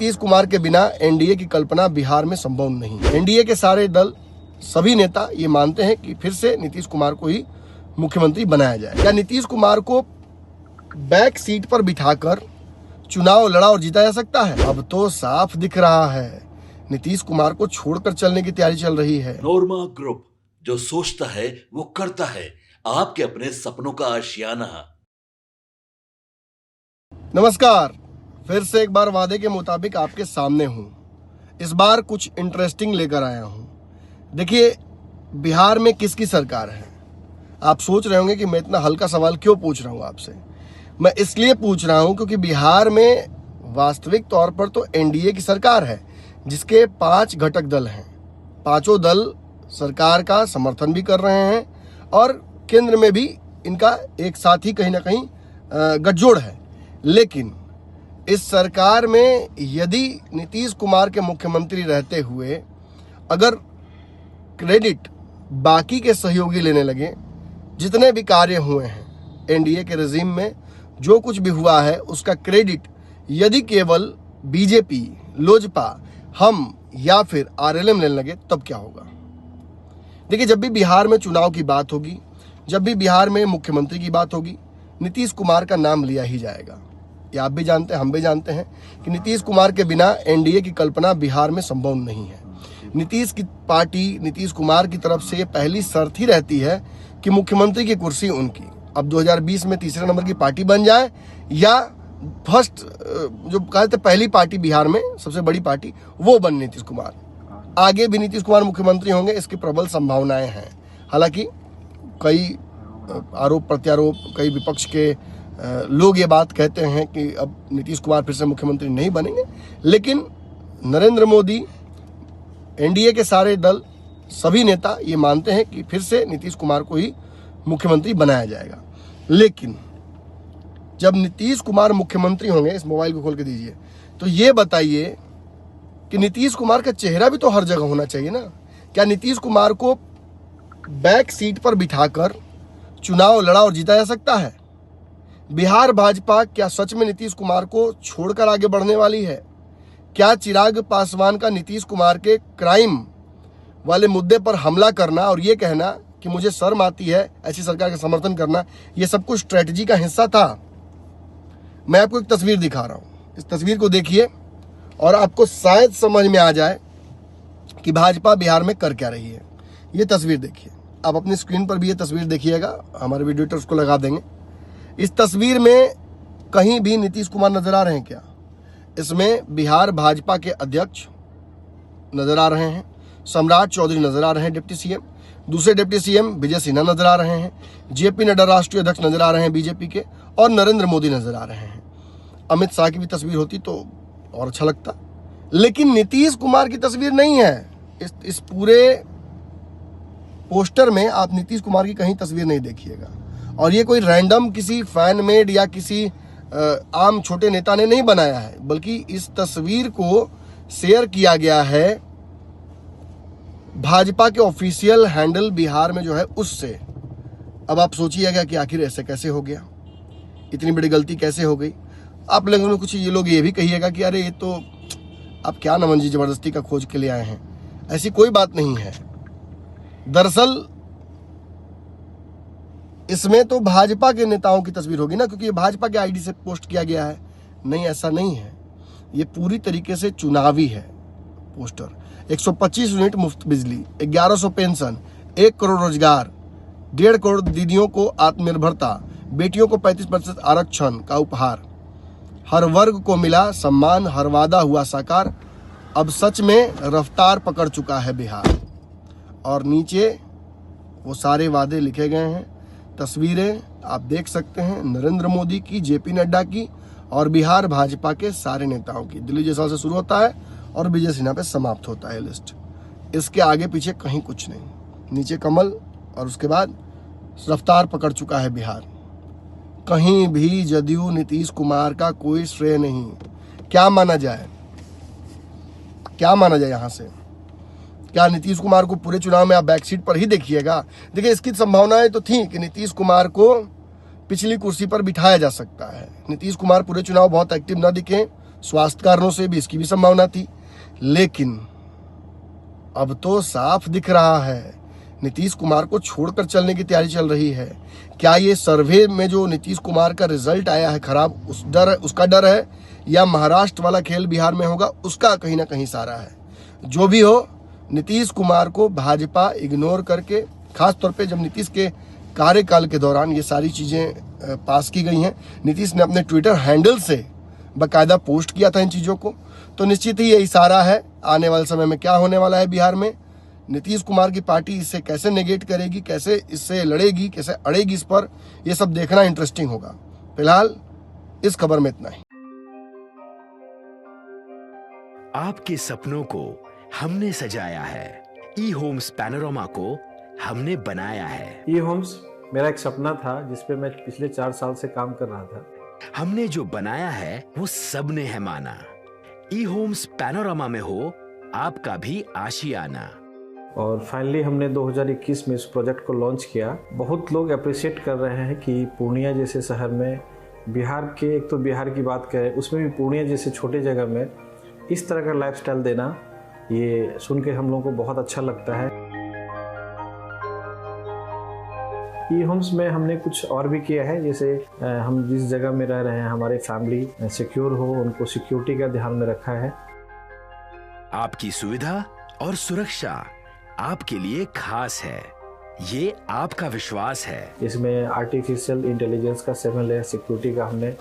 नीतीश कुमार के बिना एनडीए की कल्पना बिहार में संभव नहीं। एनडीए के सारे दल, सभी नेता ये मानते हैं कि फिर से नीतीश कुमार को ही मुख्यमंत्री बनाया जाए। क्या नीतीश कुमार को बैक सीट पर बिठाकर चुनाव लड़ा और जीता जा सकता है? अब तो साफ दिख रहा है नीतीश कुमार को छोड़कर चलने की तैयारी चल रही है। नोरमा ग्रुप, जो सोचता है वो करता है, आपके अपने सपनों का आशियाना। नमस्कार, फिर से एक बार वादे के मुताबिक आपके सामने हूं। इस बार कुछ इंटरेस्टिंग लेकर आया हूं। देखिए, बिहार में किसकी सरकार है? आप सोच रहे होंगे कि मैं इतना हल्का सवाल क्यों पूछ रहा हूं आपसे। मैं इसलिए पूछ रहा हूं क्योंकि बिहार में वास्तविक तौर पर तो एनडीए की सरकार है, जिसके 5 घटक दल हैं। पांचों दल सरकार का समर्थन भी कर रहे हैं और केंद्र में भी इनका एक साथ ही कहीं ना कहीं गठजोड़ है। लेकिन इस सरकार में यदि नीतीश कुमार के मुख्यमंत्री रहते हुए अगर क्रेडिट बाकी के सहयोगी लेने लगे, जितने भी कार्य हुए हैं एनडीए के रेजिम में, जो कुछ भी हुआ है उसका क्रेडिट यदि केवल बीजेपी, लोजपा, हम या फिर आरएलएम लेने लगे, तब क्या होगा? देखिए, जब भी बिहार में चुनाव की बात होगी, जब भी बिहार में मुख्यमंत्री की बात होगी, नीतीश कुमार का नाम लिया ही जाएगा। ये आप भी जानते हैं, हम भी जानते हैं कि नीतीश कुमार के बिना एनडीए की कल्पना बिहार में संभव नहीं है। नीतीश की पार्टी, नीतीश कुमार की तरफ से ये पहली शर्त ही रहती है कि मुख्यमंत्री की कुर्सी उनकी अब 2020 में तीसरे नंबर की पार्टी बन जाए, या फर्स्ट जो कहते पहली पार्टी बिहार में सबसे बड़ी पार्टी, वो बन नीतीश कुमार। आगे भी नीतीश कुमार मुख्यमंत्री होंगे, इसकी प्रबल संभावनाएं हैं। हालांकि कई आरोप प्रत्यारोप, कई विपक्ष के लोग ये बात कहते हैं कि अब नीतीश कुमार फिर से मुख्यमंत्री नहीं बनेंगे, लेकिन नरेंद्र मोदी, एनडीए के सारे दल, सभी नेता ये मानते हैं कि फिर से नीतीश कुमार को ही मुख्यमंत्री बनाया जाएगा। लेकिन जब नीतीश कुमार मुख्यमंत्री होंगे, इस मोबाइल को खोल के दीजिए, तो ये बताइए कि नीतीश कुमार का चेहरा भी तो हर जगह होना चाहिए ना। क्या नीतीश कुमार को बैक सीट पर बिठाकर चुनाव लड़ा और जीता जा सकता है? बिहार भाजपा क्या सच में नीतीश कुमार को छोड़कर आगे बढ़ने वाली है? क्या चिराग पासवान का नीतीश कुमार के क्राइम वाले मुद्दे पर हमला करना और ये कहना कि मुझे शर्म आती है ऐसी सरकार का समर्थन करना, ये सब कुछ स्ट्रेटजी का हिस्सा था? मैं आपको एक तस्वीर दिखा रहा हूं। इस तस्वीर को देखिए और आपको शायद समझ में आ जाए कि भाजपा बिहार में कर क्या रही है। ये तस्वीर देखिए, आप अपनी स्क्रीन पर भी ये तस्वीर देखिएगा, हमारे वीडियो एडिटर्स को लगा देंगे। इस तस्वीर में कहीं भी नीतीश कुमार नजर आ रहे हैं क्या? इसमें बिहार भाजपा के अध्यक्ष नजर आ रहे हैं, सम्राट चौधरी नजर आ रहे हैं डिप्टी सीएम, दूसरे डिप्टी सीएम विजय सिन्हा नजर आ रहे हैं, जेपी नड्डा राष्ट्रीय अध्यक्ष नजर आ रहे हैं बीजेपी के, और नरेंद्र मोदी नजर आ रहे हैं। अमित शाह की भी तस्वीर होती तो और अच्छा लगता, लेकिन नीतीश कुमार की तस्वीर नहीं है। इस पूरे पोस्टर में आप नीतीश कुमार की कहीं तस्वीर नहीं देखिएगा। और ये कोई रैंडम किसी फैन मेड या किसी आम छोटे नेता ने नहीं बनाया है, बल्कि इस तस्वीर को शेयर किया गया है भाजपा के ऑफिशियल हैंडल बिहार में जो है उससे। अब आप सोचिएगा कि आखिर ऐसे कैसे हो गया, इतनी बड़ी गलती कैसे हो गई? आप लोगों में कुछ ये लोग ये भी कहिएगा कि अरे ये तो आप क्या नमन जी जबरदस्ती का खोज के लिए आए हैं। ऐसी कोई बात नहीं है। दरअसल इसमें तो भाजपा के नेताओं की तस्वीर होगी ना, क्योंकि ये भाजपा के आईडी से पोस्ट किया गया है। नहीं, ऐसा नहीं है। ये पूरी तरीके से चुनावी है पोस्टर। 125 यूनिट मुफ्त बिजली, 1100 पेंशन, 1 करोड़ रोजगार, 1.5 करोड़ दीदियों को आत्मनिर्भरता, बेटियों को 35% आरक्षण का उपहार, हर वर्ग को मिला सम्मान, हर वादा हुआ साकार, अब सच में रफ्तार पकड़ चुका है बिहार। और नीचे वो सारे वादे लिखे गए हैं। तस्वीरें आप देख सकते हैं नरेंद्र मोदी की, जेपी नड्डा की और बिहार भाजपा के सारे नेताओं की। दिल्ली जायसवाल से शुरू होता है और विजय सिन्हा पे समाप्त होता है लिस्ट। इसके आगे पीछे कहीं कुछ नहीं। नीचे कमल और उसके बाद रफ्तार पकड़ चुका है बिहार। कहीं भी जदयू नीतीश कुमार का कोई श्रेय नहीं। क्या माना जाए, क्या माना जाए यहाँ से? क्या नीतीश कुमार को पूरे चुनाव में आप बैक सीट पर ही देखिएगा? देखिए, इसकी संभावनाएं तो थी कि नीतीश कुमार को पिछली कुर्सी पर बिठाया जा सकता है। नीतीश कुमार पूरे चुनाव बहुत एक्टिव न दिखे स्वास्थ्य कारणों से भी इसकी भी संभावना थी। लेकिन अब तो साफ दिख रहा है नीतीश कुमार को छोड़कर चलने की तैयारी चल रही है। क्या ये सर्वे में जो नीतीश कुमार का रिजल्ट आया है खराब, उसका डर है, या महाराष्ट्र वाला खेल बिहार में होगा उसका कहीं ना कहीं सारा है? जो भी हो, नीतीश कुमार को भाजपा इग्नोर करके, खास तौर पे जब नीतीश के कार्यकाल के दौरान ये सारी चीजें पास की गई हैं, नीतीश ने अपने ट्विटर हैंडल से बाकायदा पोस्ट किया था इन चीजों को, तो निश्चित ही ये इशारा है आने वाले समय में क्या होने वाला है बिहार में। नीतीश कुमार की पार्टी इसे कैसे नेगेट करेगी, कैसे इससे लड़ेगी, कैसे अड़ेगी, इस पर ये सब देखना इंटरेस्टिंग होगा। फिलहाल इस खबर में इतना ही। आपके सपनों को हमने सजाया है, ई होम्स पैनोरमा को हमने बनाया है। ई होम्स मेरा एक सपना था जिस पे मैं पिछले 4 साल से काम कर रहा था। हमने जो बनाया है वो सबने है माना। ई होम्स पैनोरमा में हो आपका भी आशियाना। और फाइनली हमने 2021 में इस प्रोजेक्ट को लॉन्च किया। बहुत लोग अप्रिशिएट कर रहे हैं कि पूर्णिया जैसे शहर में, बिहार के, एक तो बिहार की बात करें उसमें भी पूर्णिया जैसे छोटे जगह में इस तरह का लाइफस्टाइल देना, ये सुन के हम लोगों को बहुत अच्छा लगता है। ई होम्स में हमने कुछ और भी किया है, जैसे हम जिस जगह में रह रहे हैं हमारे फैमिली सिक्योर हो, उनको सिक्योरिटी का ध्यान में रखा है। आपकी सुविधा और सुरक्षा आपके लिए खास है, ये आपका विश्वास है। इसमें आर्टिफिशियल इंटेलिजेंस का 7 लेयर सिक्योरिटी का हमने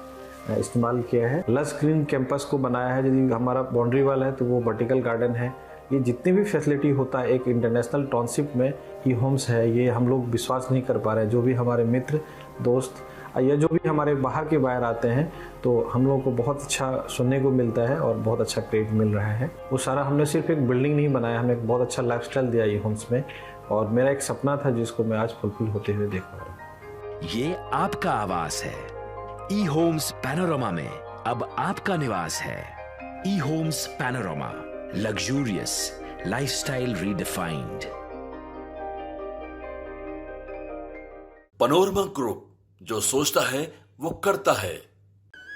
इस्तेमाल किया है। लश ग्रीन कैंपस को बनाया है। यदि हमारा बाउंड्री वाल है तो वो वर्टिकल गार्डन है। ये जितनी भी फैसिलिटी होता है एक इंटरनेशनल टाउनशिप में ई होम्स है, ये हम लोग विश्वास नहीं कर पा रहे हैं। जो भी हमारे मित्र, दोस्त या जो भी हमारे बाहर के बाहर आते हैं तो हम लोगों को बहुत अच्छा सुनने को मिलता है और बहुत अच्छा क्रेडिट मिल रहा है। वो सारा हमने सिर्फ एक बिल्डिंग नहीं बनाया, हमने एक बहुत अच्छा लाइफस्टाइल दिया ई होम्स में, और मेरा एक सपना था जिसको मैं आज फुलफिल होते हुए देख पा रहा हूँ। ये आपका आवास है। ई होम्स पैनोरमा में अब आपका निवास है। E homes panorama, luxurious lifestyle redefined. Panorama group, जो सोचता है वो करता है।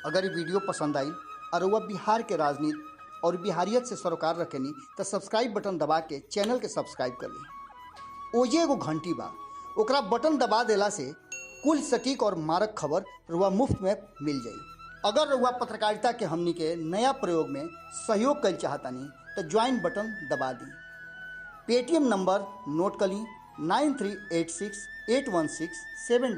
अगर ये वीडियो पसंद आई और वह बिहार के राजनीति और बिहारियत से सरोकार रखेनी तो सब्सक्राइब बटन दबा के चैनल के सब्सक्राइब कर ली। ओजे एगो घंटी बा, ओकरा बटन दबा देला से कुल सटीक और मारक खबर रुआ मुफ्त में मिल जाई। अगर रुआ पत्रकारिता के हमनी के नया प्रयोग में सहयोग कर चाहतानी तो ज्वाइन बटन दबा दी। पेटीएम नंबर नोट कर ली 93868167